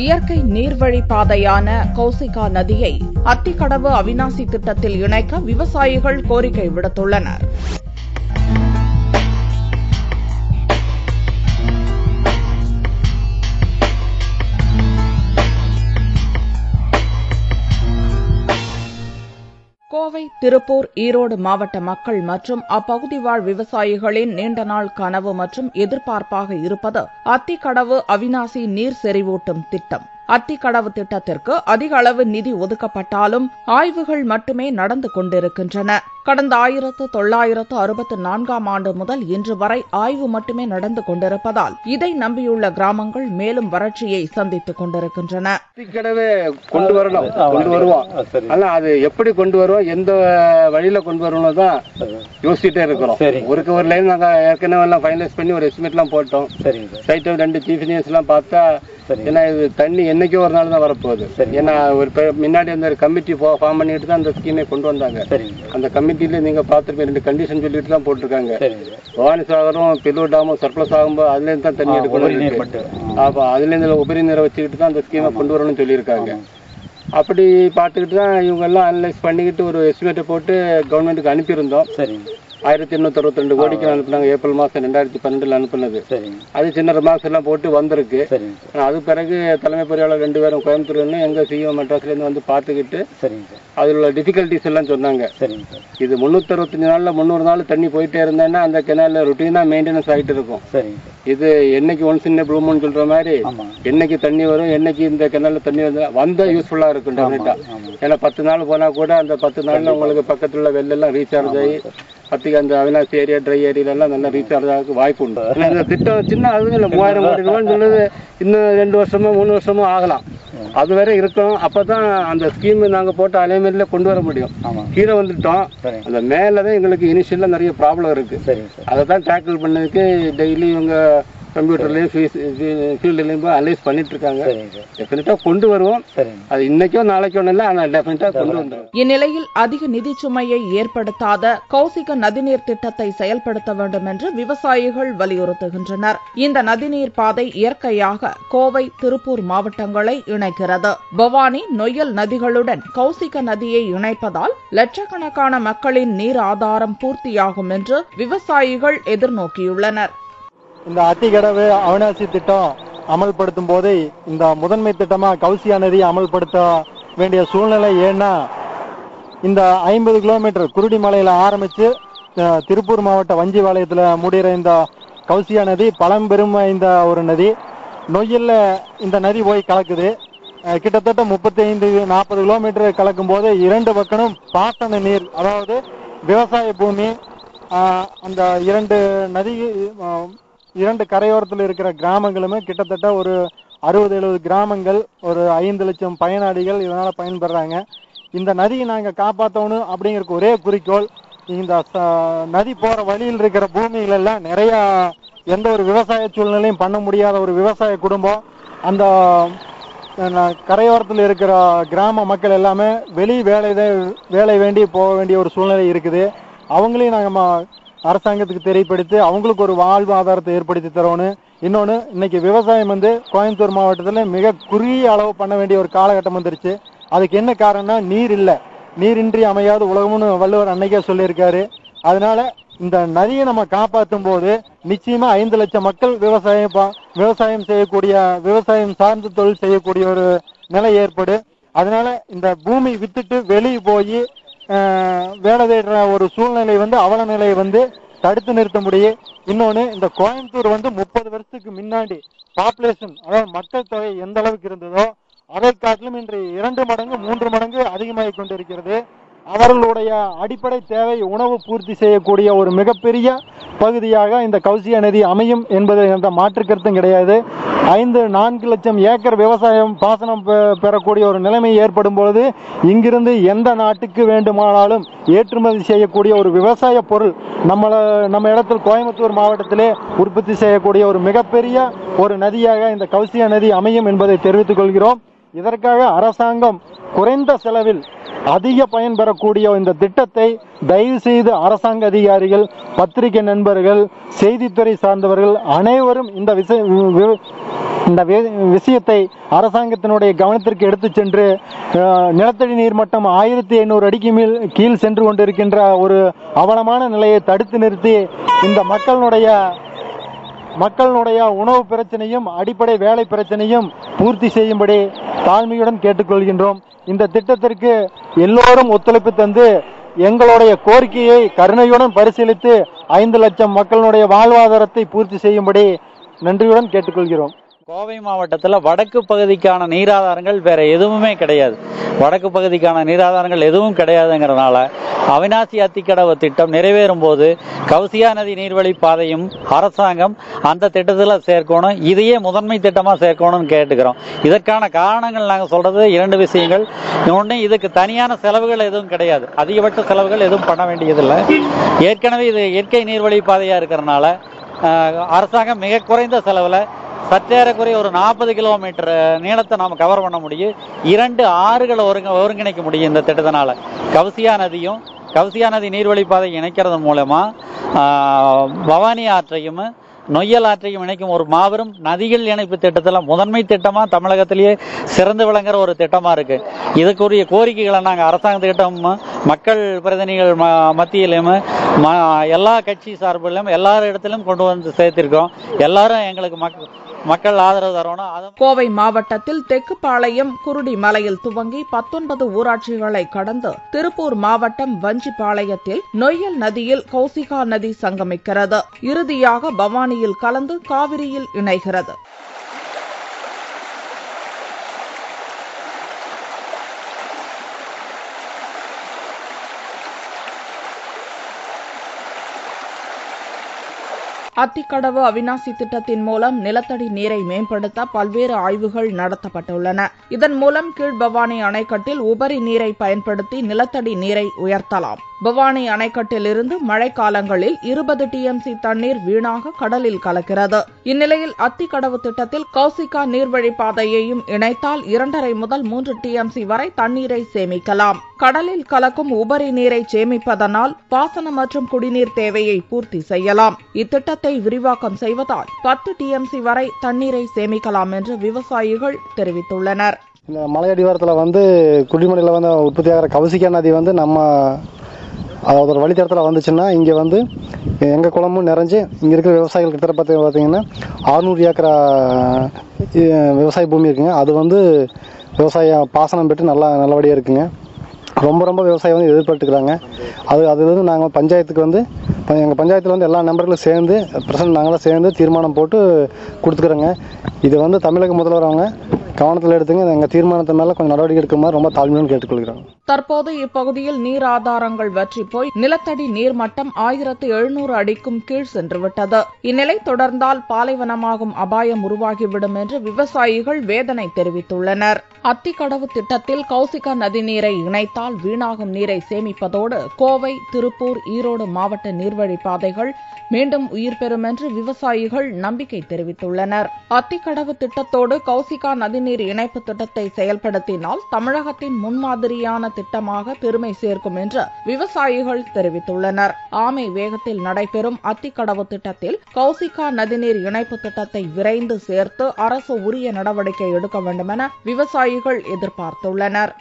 இயற்கை நீர்வழி பாதையான கௌசிகா நதியை அத்திக்கடவு அவிநாசி திட்டத்தில் இணைக்க விவசாயிகள் கோரிக்கை விடுத்துள்ளனர். கோவை, திருப்பூர், ஈரோடு மாவட்ட மக்கள் மற்றும் அப்பகுதி வாழ் விவசாயிகளின் நீண்ட நாள் கனவு மற்றும் எதிர்பார்ப்பாக இருப்பது அத்திக்கடவு அவிநாசி நீர் செறிவூட்டும் திட்டம். அத்திக்கடவு திட்டத்திற்கு அதிக அளவு நிதி ஒதுக்கப்பட்டாலும் ஆய்வுகள் மட்டுமே நடந்து கொண்டிருக்கின்றன. கடந்த 1964ஆம் ஆண்டு முதல் இன்று வரை ஆய்வு மட்டுமே நடந்து கொண்டிருப்பதால் இதை நம்பியுள்ள கிராமங்கள் மேலும் வறட்சியை சந்தித்துக் கொண்டிருக்கின்றன. அத்திக்கடவே கொண்டு வருவோம். ஆனா அது எப்படி கொண்டு வருவோம், எந்த வழியில கொண்டு வருவோம் தான் யோசிச்சுட்டே இருக்கிறோம். ஒரு லைன் நாங்க ஏற்கனவே எல்லாம் ஃபைனலைஸ் பண்ணி ஒரு எஸ்டிமேட் எல்லாம் போட்டோம். சைட் 2 சீஃப் இன்ஜினியர்ஸ் எல்லாம் பார்த்தா ஏன்னா இது தண்ணி என்னைக்கோ ஒரு நாள் தான் வரப்போகுது. ஏன்னா ஒரு முன்னாடி அந்த கமிட்டி ஃபார்ம் பண்ணிட்டு தான் அந்த ஸ்கீமை கொண்டு வந்தாங்க. அந்த கமிட்டியில நீங்க பார்த்துருப்பீங்க 2 கண்டிஷன் சொல்லிட்டு தான் போட்டிருக்காங்க. பவானி சாகரும் பில்லூர் டாமும் சர்ப்ளஸ் ஆகும்போது அதுல இருந்து தான் தண்ணி எடுக்கணும். அப்ப அதுல இருந்து உபரி நீரை வச்சுக்கிட்டு தான் அந்த ஸ்கீமை கொண்டு வரணும்னு சொல்லியிருக்காங்க. அப்படி பார்த்துக்கிட்டு தான் இவங்க எல்லாம் அனலைஸ் பண்ணிக்கிட்டு ஒரு எஸ்டிமேட்டை போட்டு கவர்மெண்ட்டுக்கு அனுப்பியிருந்தோம். 1862 கோடிக்கு அனுப்புனாங்க. ஏப்ரல் மாதம் 2012 அனுப்புனது. அது சின்ன மாசம் எல்லாம் போட்டு வந்திருக்கு. அது பிறகு தலைமை பொறியாளர் 2 பேரும் கோயம்புத்தூர்னு எங்க சிஎம் மெட்ராஸ்ல இருந்து வந்து பார்த்துக்கிட்டு அதில் உள்ள டிஃபிகல்டிஸ் எல்லாம் சொன்னாங்க. இது 365 நாள்ல 300 நாள் தண்ணி போயிட்டே இருந்தேன்னா அந்த கெனால ருட்டீனா மெயின்டெனன்ஸ் ஆகிட்டு இருக்கும். இது என்னைக்கு ஒன்ஸ் இன் ப்ளூ மூன் சொல்ற மாதிரி என்னைக்கு தண்ணி வரும், என்னைக்கு இந்த கெனால தண்ணி வந்தா யூஸ்ஃபுல்லா இருக்கும் டெஃபினட்டா. ஏன்னா 10 நாள் போனா கூட அந்த 10 நாள்ல உங்களுக்கு பக்கத்துல உள்ள வெள்ளெல்லாம் ரீசார்ஜ் ஆகி பத்திக்கு அந்த அவிநாசி ஏரியா ட்ரை ஏரியால எல்லாம் நல்லா ரீசார்ஜ் ஆக வாய்ப்பு உண்டு. இந்த திட்டம் சின்ன அதுவும் இல்லை, 3000 கோடி ரூபான்னு சொல்லுது. இன்னும் 2 வருஷமோ 3 வருஷமோ ஆகலாம். அது வரை இருக்கும். அப்பதான் அந்த ஸ்கீம் நாங்க போட்ட அலைமெண்ட்ல கொண்டு வர முடியும். கீழே வந்துட்டோம். அந்த மேலதான் எங்களுக்கு இனிஷியலா நிறைய ப்ராப்ளம் இருக்கு. அதை தான் டேக்கிள் பண்ணதுக்கு டெய்லி இவங்க கம்ப்யூட்டர்லயும் ஃபீல்டுலயும் அனலைஸ் பண்ணிட்டு இருக்காங்க. டெஃபினட்டா கொண்டு வருவோம். அது இன்னைக்கோ நாளைக்கோ இல்லை, ஆனா டெஃபினட்டா கொண்டு வந்துடும். இந்நிலையில் அதிக நிதி சுமையை ஏற்படுத்தாத கௌசிக நதிநீர் திட்டத்தை செயல்படுத்த வேண்டும் என்று விவசாயிகள் வலியுறுத்துகின்றனர். இந்த நதிநீர் பாதை இயற்கையாக கோவை, திருப்பூர் மாவட்டங்களை இணைக்கிறது. பவானி, நொய்யல் நதிகளுடன் கௌசிக நதியை இணைப்பதால் லட்சக்கணக்கான மக்களின் நீர் ஆதாரம் பூர்த்தியாகும் என்று விவசாயிகள் எதிர்நோக்கியுள்ளனர். இந்த அத்திக்கடவு அவிநாசி திட்டம் அமல்படுத்தும் போது இந்த முதன்மை திட்டமா கௌசிகா நதி அமல்படுத்த வேண்டிய சூழ்நிலை ஏன்னா இந்த 50 கிலோமீட்டர் குருடிமலையில ஆரம்பிச்சு திருப்பூர் மாவட்ட வஞ்சிபாளையத்துல முடிகிற இந்த கௌசிகா நதி பழம்பெரும் இந்த ஒரு நதி. நொய்யல்ல இந்த நதி போய் கலக்குது. கிட்டத்தட்ட 35-40 கிலோமீட்டர் கலக்கும் போது 2 பக்கமும் பாசன நீர், அதாவது விவசாய பூமி. அந்த 2 கரையோரத்தில் இருக்கிற கிராமங்களுமே கிட்டத்தட்ட ஒரு 60-70 கிராமங்கள், ஒரு 5 லட்சம் பயனாளிகள் இதனால பயன்பெறாங்க. இந்த நதியை நாங்க காப்பாற்றணும் அப்படிங்கிற ஒரே குறிக்கோள். இந்த நதி போற வழியில் இருக்கிற பூமிகள் எல்லாம் நிறைய எந்த ஒரு விவசாய சூழ்நிலையும் பண்ண முடியாத ஒரு விவசாய குடும்பம். அந்த கரையோரத்தில் இருக்கிற கிராம மக்கள் எல்லாமே வெளி வேலை வேண்டி போக வேண்டிய ஒரு சூழ்நிலை இருக்குது. அவங்களையும் நாங்கள் அரசாங்கத்துக்கு தெரியப்படுத்தி அவங்களுக்கு ஒரு வாழ்வாதாரத்தை ஏற்படுத்தி தரணும். இன்னொன்று, இன்னைக்கு விவசாயம் கோயம்புத்தூர் மாவட்டத்தில் மிக குறுகிய அளவு பண்ண வேண்டிய ஒரு காலகட்டம் வந்துருச்சு. அதுக்கு என்ன காரணம்னா நீர் இல்லை. நீரின்றி அமையாத உலகம்னு வள்ளுவர் அன்னைக்கே சொல்லியிருக்காரு. அதனால இந்த நதியை நம்ம காப்பாற்றும் போது நிச்சயமா 5 லட்சம் மக்கள் விவசாயம் செய்யக்கூடிய, விவசாயம் சார்ந்த தொழில் செய்யக்கூடிய ஒரு நிலை ஏற்படு. அதனால இந்த பூமி வித்துட்டு வெளியே போய் வேலை தேடுற ஒரு சூழ்நிலை அவல நிலையை தடுத்து நிறுத்த முடியும். இன்னொன்னு, இந்த கோயம்புத்தூர் 30 வருஷத்துக்கு முன்னாடி பாப்புலேஷன், அதாவது மக்கள் தொகை எந்த அளவுக்கு இருந்ததோ அதை காட்டிலும் இன்று 2 மடங்கு 3 மடங்கு அதிகமாகி கொண்டிருக்கிறது. அவர்களுடைய அடிப்படை தேவை உணவு பூர்த்தி செய்யக்கூடிய ஒரு மிகப்பெரிய பகுதியாக இந்த கௌசிகா நதி அமையும் என்பது எந்த மாற்று கருத்தும் கிடையாது. 4 லட்சம் ஏக்கர் விவசாயம் பாசனம் பெறக்கூடிய ஒரு நிலைமை ஏற்படும் பொழுது இங்கிருந்து எந்த நாட்டுக்கு வேண்டுமானாலும் ஏற்றுமதி செய்யக்கூடிய ஒரு விவசாய பொருள் நம்ம இடத்தில் கோயம்புத்தூர் மாவட்டத்திலே உற்பத்தி செய்யக்கூடிய ஒரு மிகப்பெரிய ஒரு நதியாக இந்த கௌசிகா நதி அமையும் என்பதை தெரிவித்துக் கொள்கிறோம். இதற்காக அரசாங்கம் குறைந்த செலவில் அதிக பயன் பெறக்கூடிய இந்த திட்டத்தை தயவு செய்து அரசாங்க அதிகாரிகள், பத்திரிகை நண்பர்கள், செய்தித்துறை சார்ந்தவர்கள் அனைவரும் இந்த இந்த விஷயத்தை அரசாங்கத்தினுடைய கவனத்திற்கு எடுத்து சென்று நிலத்தடி நீர் மட்டம் 1500 அடிக்கு கீழ் சென்று கொண்டிருக்கின்ற ஒரு அவலமான நிலையை தடுத்து நிறுத்தி இந்த மக்களுடைய உணவு பிரச்சனையும் அடிப்படை வேலை பிரச்சனையும் பூர்த்தி செய்யும்படி தாழ்மையுடன் கேட்டுக்கொள்கின்றோம். இந்த திட்டத்திற்கு எல்லோரும் ஒத்துழைப்பு தந்து எங்களுடைய கோரிக்கையை கருணையுடன் பரிசீலித்து 5 லட்சம் மக்களுடைய வாழ்வாதாரத்தை பூர்த்தி செய்யும்படி நன்றியுடன் கேட்டுக்கொள்கிறோம். கோவை மாவட்டத்தில் வடக்கு பகுதிக்கான நீராதாரங்கள் வேற எதுவுமே கிடையாது. வடக்கு பகுதிக்கான நீராதாரங்கள் எதுவும் கிடையாதுங்கிறதுனால அவிநாசி அத்திக்கடவு திட்டம் நிறைவேறும் போது கௌசிகா நதி நீர்வழி பாதையும் அரசாங்கம் அந்த திட்டத்தில் சேர்க்கணும். இதையே முதன்மை திட்டமாக சேர்க்கணும்னு கேட்டுக்கிறோம். இதற்கான காரணங்கள் நாங்கள் சொல்றது 2 விஷயங்கள். ஒன்று, இதுக்கு தனியான செலவுகள் எதுவும் கிடையாது. அதிகபட்ச செலவுகள் எதுவும் பண்ண வேண்டியதில்லை. ஏற்கனவே இது இயற்கை நீர்வழி பாதையாக இருக்கிறதுனால அரசாங்கம் மிக குறைந்த செலவில் சற்றேறக்குறைய ஒரு 40 கிலோமீட்டர் நீளத்தை நாம் கவர் பண்ண முடியும். 2 ஆறுகளை ஒருங்கிணைக்க முடியும் இந்த திட்டத்தினால. கௌசிகா நதி நீர்வழிப்பாதை இணைக்கிறது மூலமா பவானி ஆற்றையும் நொய்யல் ஆற்றையும் இணைக்கும் ஒரு மாபெரும் நதிகள் இணைப்பு திட்டத்தில் முதன்மை திட்டமா தமிழகத்திலேயே சிறந்து விளங்குற ஒரு திட்டமா இருக்கு. இதுக்குரிய கோரிக்கைகளை நாங்கள் அரசாங்கத்திட்டம் மக்கள் பிரதிநிதிகள் மத்தியிலும் எல்லா கட்சி சார்பிலும் எல்லார் இடத்திலும் கொண்டு வந்து சேர்த்திருக்கோம். எல்லாரும் எங்களுக்கு மக்கள் ஆதரவு தரணும். கோவை மாவட்டத்தில் தெக்குப்பாளையம் குருடிமலையில் துவங்கி 19 ஊராட்சிகளை கடந்து திருப்பூர் மாவட்டம் வஞ்சிபாளையத்தில் நொய்யல் நதியில் கௌசிகா நதி சங்கமிக்கிறது. இறுதியாக பவானியில் கலந்து காவிரியில் இணைகிறது. அத்திக்கடவு அவிநாசி திட்டத்தின் மூலம் நிலத்தடி நீரை மேம்படுத்த பல்வேறு ஆய்வுகள் நடத்தப்பட்டுள்ளன. இதன் மூலம் கீழ்பவானி அணைக்கட்டில் உபரி நீரை பயன்படுத்தி நிலத்தடி நீரை உயர்த்தலாம். பவானி அணைக்கட்டிலிருந்து மழைக்காலங்களில் 20 டிஎம்சி தண்ணீர் வீணாக கடலில் கலக்கிறது. இந்நிலையில் அத்திக்கடவு திட்டத்தில் கௌசிகா நீர்வழிப்பாதையையும் இணைத்தால் 2.5 முதல் 3 டிஎம்சி வரை தண்ணீரை சேமிக்கலாம். கடலில் கலக்கும் உபரி நீரை சேமிப்பதனால் பாசன மற்றும் குடிநீர் தேவையை பூர்த்தி செய்யலாம். இத்திட்டத்தை விரிவாக்கம் செய்வதால் 10 டிஎம்சி வரை தண்ணீரை சேமிக்கலாம் என்று விவசாயிகள் தெரிவித்துள்ளனர். இந்த மலையடிவாரத்தில் குடிமலையில் உற்பத்தியாகிற கௌசிகா நதி நம்ம அதாவது ஒரு வழித்தடத்தில் வந்துச்சுன்னா இங்கே எங்கள் குளமும் நிறைஞ்சு இங்கே இருக்கிற விவசாயிகள் கிட்ட பார்த்தீங்கன்னா 600 ஏக்கரா விவசாய பூமி இருக்குங்க. அது விவசாய பாசனம் பெற்று நல்லபடியாக இருக்குங்க. ரொம்ப விவசாயம் எதிர்பார்த்துக்கிறாங்க. அது நாங்கள் பஞ்சாயத்துக்கு எங்கள் பஞ்சாயத்தில் எல்லா நம்பர்களும் சேர்ந்து பிரசிடண்ட் நாங்களாம் சேர்ந்து தீர்மானம் போட்டு கொடுத்துக்கிறோங்க. இது தமிழக முதல்வர் அவங்க கவனத்தில் எடுத்துங்க. எங்கள் தீர்மானத்தின் மேலே கொஞ்சம் நடவடிக்கை எடுக்குமாறு ரொம்ப தாழ்மையுடன் கேட்டுக்கொள்கிறோம். தற்போது இப்பகுதியில் நீர் ஆதாரங்கள் வற்றி போய் நிலத்தடி நீர் மட்டம் 1700 அடிக்கும் கீழ் சென்றுவிட்டது. இந்நிலை தொடர்ந்தால் பாலைவனமாகும் அபாயம் உருவாகிவிடும் என்று விவசாயிகள் வேதனை தெரிவித்துள்ளனர். அத்திக்கடவு திட்டத்தில் கௌசிகா நதி நீரை இணைத்தால் வீணாகும் நீரை சேமிப்பதோடு கோவை, திருப்பூர், ஈரோடு மாவட்ட நீர்வழி பாதைகள் மீண்டும் உயிர் பெறும் என்று விவசாயிகள் நம்பிக்கை தெரிவித்துள்ளனர். அத்திக்கடவு திட்டத்தோடு கௌசிகா நதிநீர் இணைப்பு திட்டத்தை செயல்படுத்தினால் தமிழகத்தின் முன்மாதிரியான திட்டமாக பெருமை சேர்க்கும் என்று விவசாயிகள் தெரிவித்துள்ளனர். ஆமை வேகத்தில் நடைபெறும் அத்திக்கடவு திட்டத்தில் கௌசிகா நதிநீர் இணைப்பு திட்டத்தை விரைந்து சேர்த்து அரசு உரிய நடவடிக்கை எடுக்க வேண்டும் என விவசாயிகள் எதிர்பார்த்துள்ளனர்.